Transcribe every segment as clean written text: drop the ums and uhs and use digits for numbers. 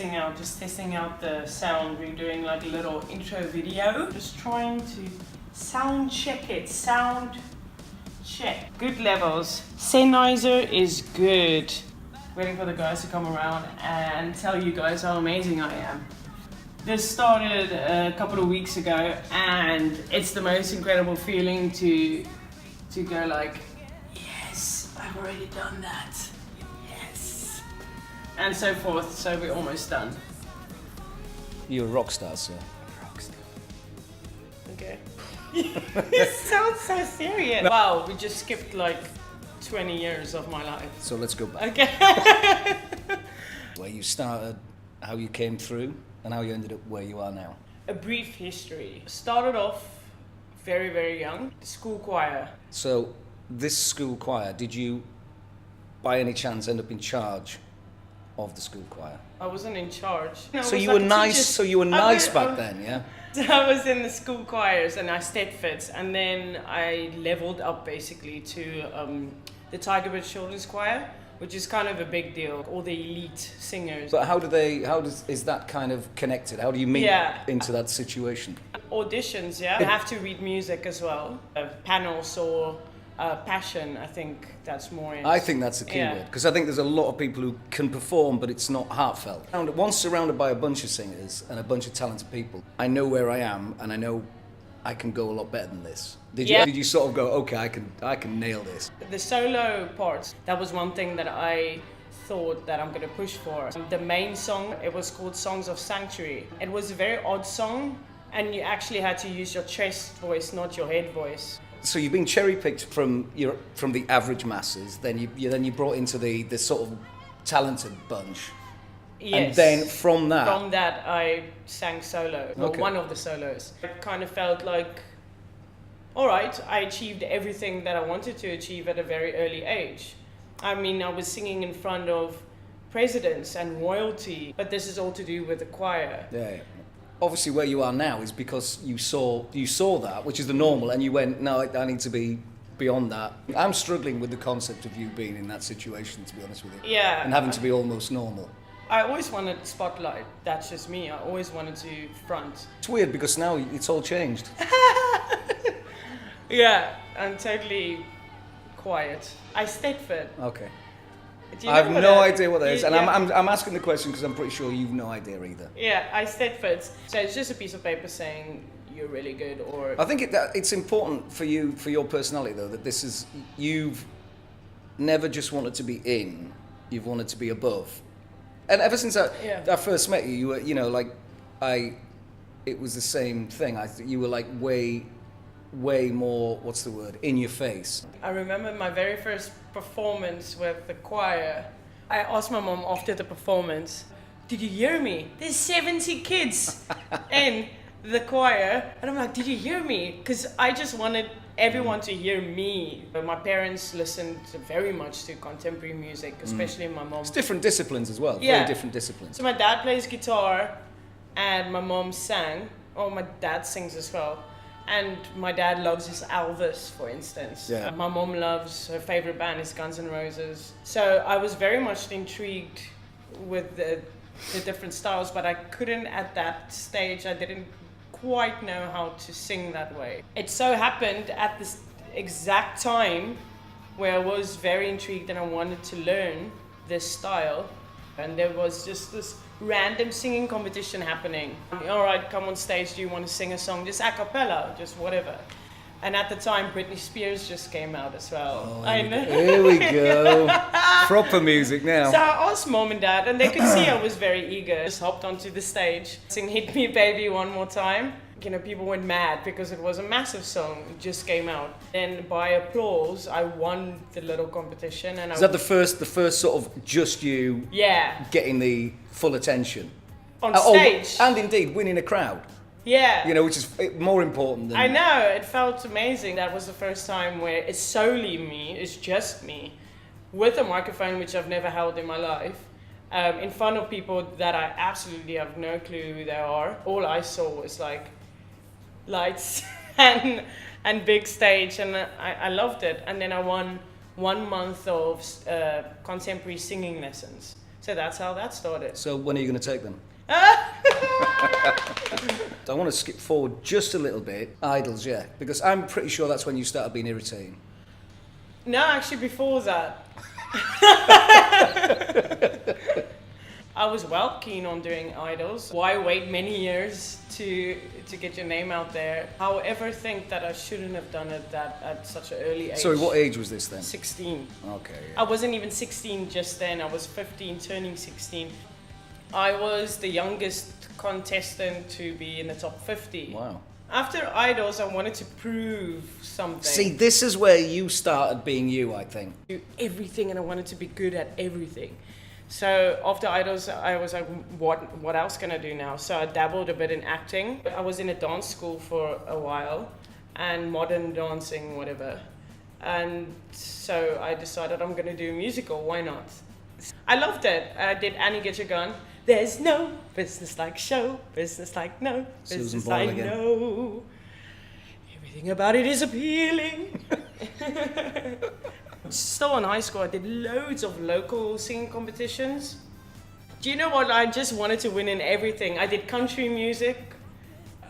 just testing out the sound. We're doing like a little intro video. Just trying to sound check it. Sound check. Good levels. Sennheiser is good. Waiting for the guys to come around and tell you guys how amazing I am. This started a couple of weeks ago, and it's the most incredible feeling to go like, yes, I've already done that. Yes. And so forth, so we're almost done. You're a rock star, sir. Rock star. Okay. It sounds so serious. Wow, we just skipped like 20 years of my life. So let's go back. Okay. Where you started, how you came through, and how you ended up where you are now. A brief history. Started off very, very young. School choir. So this school choir, did you by any chance end up in charge of the school choir? I wasn't in charge. No, So you were nice. So you were nice back then, yeah. So I was in the school choirs and I stayed fit, and then I leveled up basically to the Tigerbird Children's Choir, which is kind of a big deal. All the elite singers. But is that kind of connected? How do you meet into that situation? Auditions, yeah. You have to read music as well. Panels or passion, I think that's more in. I think that's a key word, because I think there's a lot of people who can perform, but it's not heartfelt. Once surrounded by a bunch of singers and a bunch of talented people, I know where I am, and I know I can go a lot better than this. Did you sort of go, okay, I can nail this? The solo parts, that was one thing that I thought that I'm going to push for. The main song, it was called Songs of Sanctuary. It was a very odd song, and you actually had to use your chest voice, not your head voice. So you've been cherry-picked from the average masses, then you brought into the sort of talented bunch. Yes. And then from that I sang solo, or Okay. one of the solos. It kind of felt like, all right, I achieved everything that I wanted to achieve at a very early age. I mean, I was singing in front of presidents and royalty, but this is all to do with the choir. Yeah. Obviously, where you are now is because you saw that, which is the normal, and you went, no, I need to be beyond that. I'm struggling with the concept of you being in that situation, to be honest with you. Yeah. And having to be almost normal. I always wanted spotlight. That's just me. I always wanted to front. It's weird because now it's all changed. Yeah, I'm totally quiet. I stayed fit. Okay. Do you I have know what no idea what that is, and yeah. I'm asking the question because I'm pretty sure you've no idea either. Yeah, I stayed fit. So it's just a piece of paper saying you're really good, or. I think it's important for you, for your personality though, that you've never just wanted to be in, you've wanted to be above. And ever since I first met you, you were, it was the same thing. You were like way more, what's the word, in your face. I remember my very first performance with the choir. I asked my mom after the performance, did you hear me? There's 70 kids in the choir. And I'm like, did you hear me? Because I just wanted everyone to hear me. But my parents listened very much to contemporary music, especially my mom. It's different disciplines as well, Yeah. very different disciplines. So my dad plays guitar and my mom sang. Oh, my dad sings as well. And my dad loves his Elvis, for instance. Yeah. My mom loves, her favorite band is Guns N' Roses. So I was very much intrigued with the different styles, but I couldn't at that stage, I didn't quite know how to sing that way. It so happened at this exact time where I was very intrigued and I wanted to learn this style. And there was just this random singing competition happening. All right, come on stage, do you want to sing a song? Just a cappella, just whatever. And at the time, Britney Spears just came out as well. Oh, I know. Here we go. Proper music now. So I asked mom and dad, and they could see I was very eager. Just hopped onto the stage, sing Hit Me Baby one more time. People went mad because it was a massive song. It just came out. And by applause, I won the little competition. And Is that the first sort of just you getting the full attention? On stage. And indeed, winning a crowd. Yeah. Which is more important than... I know, it felt amazing. That was the first time where it's solely me, it's just me, with a microphone which I've never held in my life, in front of people that I absolutely have no clue who they are. All I saw was like lights and big stage, and I loved it. And then I won 1 month of contemporary singing lessons So that's how that started. So when are you going to take them? I want to skip forward just a little bit. Idols, yeah, because I'm pretty sure that's when you started being irritating. No, actually before that. I was well keen on doing Idols. Why wait many years to get your name out there? However, think that I shouldn't have done it at such an early age. Sorry, what age was this then? 16. Okay. I wasn't even 16 just then. I was 15, turning 16. I was the youngest contestant to be in the top 50. Wow. After Idols, I wanted to prove something. See, this is where you started being you, I think. Do everything, and I wanted to be good at everything. So after Idols, I was like, what else can I do now? So I dabbled a bit in acting. I was in a dance school for a while, and modern dancing, whatever. And so I decided I'm going to do a musical. Why not? I loved it. I did Annie Get Your Gun. There's no business like show, business like no business like no. Everything about it is appealing. Still in high school, I did loads of local singing competitions. Do you know what? I just wanted to win in everything. I did country music.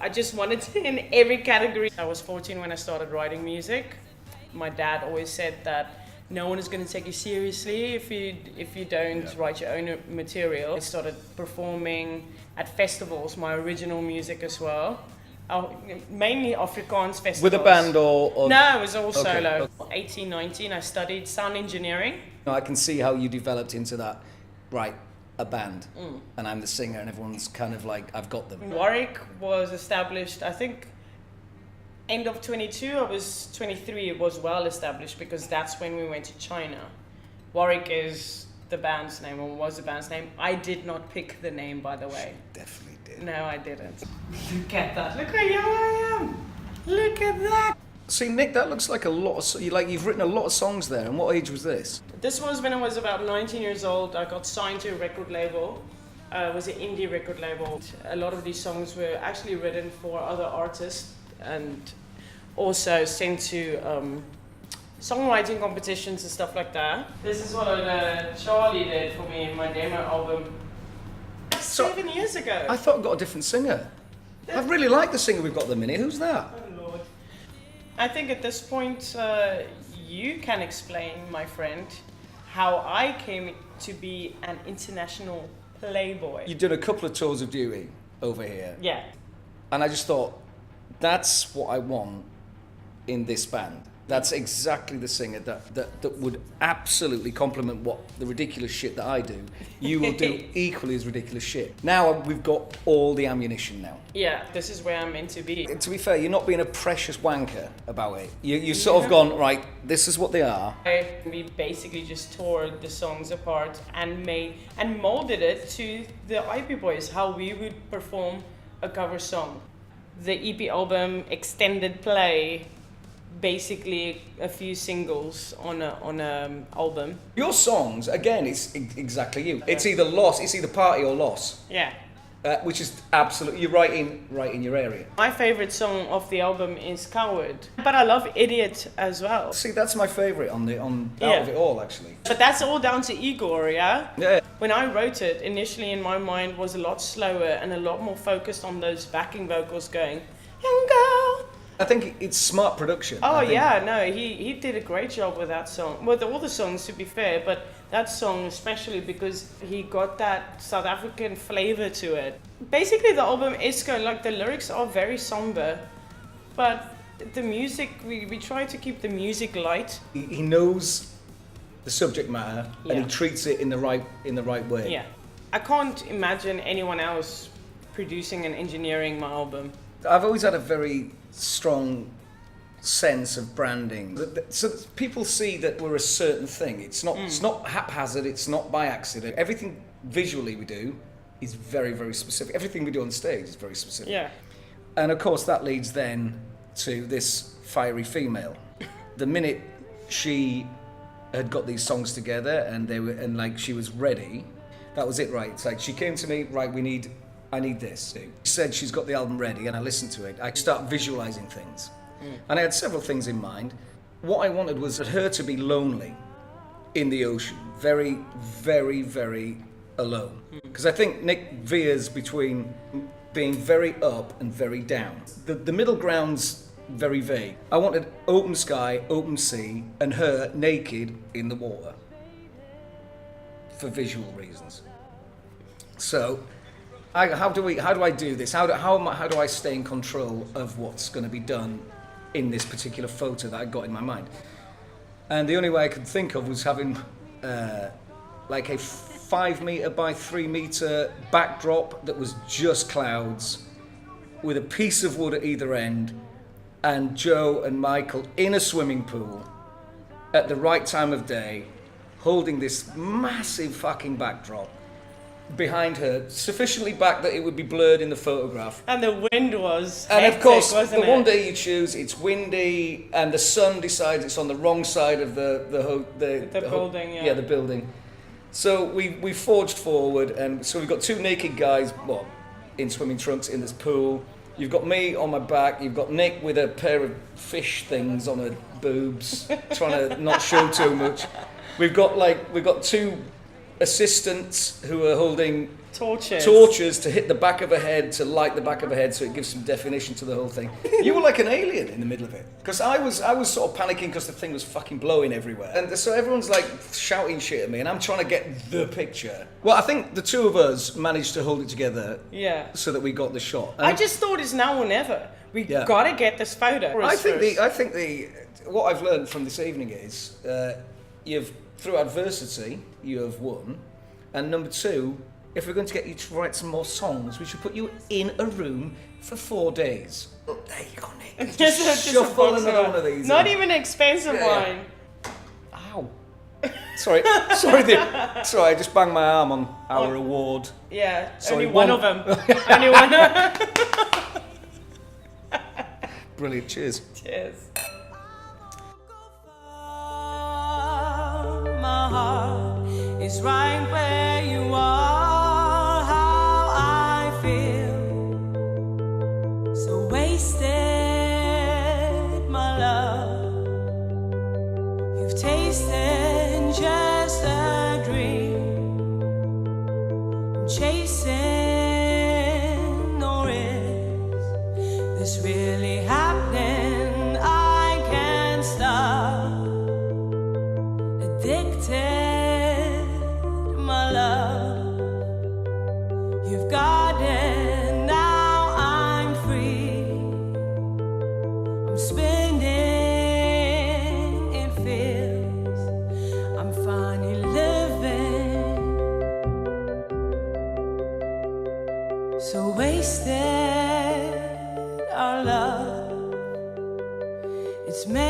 I just wanted to in every category. I was 14 when I started writing music. My dad always said that no one is going to take you seriously if you don't write your own material. I started performing at festivals, my original music as well. Mainly Afrikaans festivals. With a band or... No, it was all solo. 18, 19, I studied sound engineering. I can see how you developed into that, right, a band, and I'm the singer and everyone's kind of like, I've got them. Warwick was established, I think, end of 22, I was 23, it was well established because that's when we went to China. Warwick is the band's name, or was the band's name. I did not pick the name, by the way. Definitely did. No, I didn't. Look at that. Look how young I am. Look at that. See, Nick, that looks like a lot of... You've written a lot of songs there. And what age was this? This was when I was about 19 years old. I got signed to a record label. It was an indie record label. A lot of these songs were actually written for other artists and also sent to songwriting competitions and stuff like that. This is what Charlie did for me in my demo album 7 years ago. I thought I got a different singer. I really like the singer we've got at the minute. Who's that? Oh, Lord. I think at this point you can explain, my friend, how I came to be an international playboy. You've done a couple of tours of duty over here. Yeah. And I just thought, that's what I want in this band. That's exactly the singer that would absolutely complement what the ridiculous shit that I do. You will do equally as ridiculous shit. Now we've got all the ammunition now. Yeah, this is where I'm meant to be. To be fair, you're not being a precious wanker about it. You sort of gone, right, this is what they are. We basically just tore the songs apart and molded it to the IP Boys, how we would perform a cover song. The EP album extended play, basically a few singles on a album. Your songs, again, it's exactly you. It's either party or loss. Yeah. Which is absolutely, you're right in your area. My favorite song of the album is Coward, but I love Idiot as well. See, that's my favorite out of it all, actually. But that's all down to Igor, yeah? Yeah. When I wrote it, initially in my mind was a lot slower and a lot more focused on those backing vocals going, young girl. I think it's smart production. Oh yeah, no, he did a great job with that song. With all the songs, to be fair, but that song especially because he got that South African flavor to it. Basically, the album is the lyrics are very somber, but the music, we try to keep the music light. He knows the subject matter and he treats it in the right way. Yeah, I can't imagine anyone else producing and engineering my album. I've always had a very strong sense of branding, so that people see that we're a certain thing. It's not haphazard. It's not by accident. Everything visually we do is very, very specific. Everything we do on stage is very specific. Yeah. And of course that leads then to this fiery female. The minute she had got these songs together and she was ready, that was it, right? It's like she came to me, right, I need this. She said she's got the album ready and I listened to it. I start visualizing things. And I had several things in mind. What I wanted was her to be lonely in the ocean. Very, very, very alone. Because I think Nick veers between being very up and very down. The middle ground's very vague. I wanted open sky, open sea, and her naked in the water. For visual reasons. So, how do I do this? How do I stay in control of what's going to be done in this particular photo that I got in my mind? And the only way I could think of was having like a 5 meter by 3 meter backdrop that was just clouds, with a piece of wood at either end, and Joe and Michael in a swimming pool at the right time of day, holding this massive fucking backdrop behind her, sufficiently back that it would be blurred in the photograph. And the wind was and hectic, of course, wasn't the it? one day you choose, it's windy, and the sun decides it's on the wrong side of the building. Yeah, the building. So we forged forward, and so we've got 2 naked guys, in swimming trunks in this pool. You've got me on my back. You've got Nick with a pair of fish things on her boobs, trying to not show too much. We've got 2 assistants who are holding torches to hit the back of her head, to light the back of her head, so it gives some definition to the whole thing. You were like an alien in the middle of it, because I was sort of panicking because the thing was fucking blowing everywhere, and so everyone's like shouting shit at me, and I'm trying to get the picture. Well, I think the 2 of us managed to hold it together, so that we got the shot. And I just thought it's now or never. We gotta get this photo. I think what I've learned from this evening is through adversity you have won, and number 2, if we're going to get you to write some more songs, we should put you in a room for 4 days. Oh, there you go, Nick. Just shuffle another one of these. Not even expensive wine. Ow. Sorry, sorry, I just banged my arm on our award. Yeah, Sorry, only one of them. Only one. Brilliant, cheers. Cheers. My heart is right where you are. How I feel so wasted, my love. You've tasted just a dream. I'm chasing, or is this really happening? I can't stop. Addicted, my love. You've got it, now I'm free. I'm spinning, it feels I'm finally living. So wasted, our love. It's made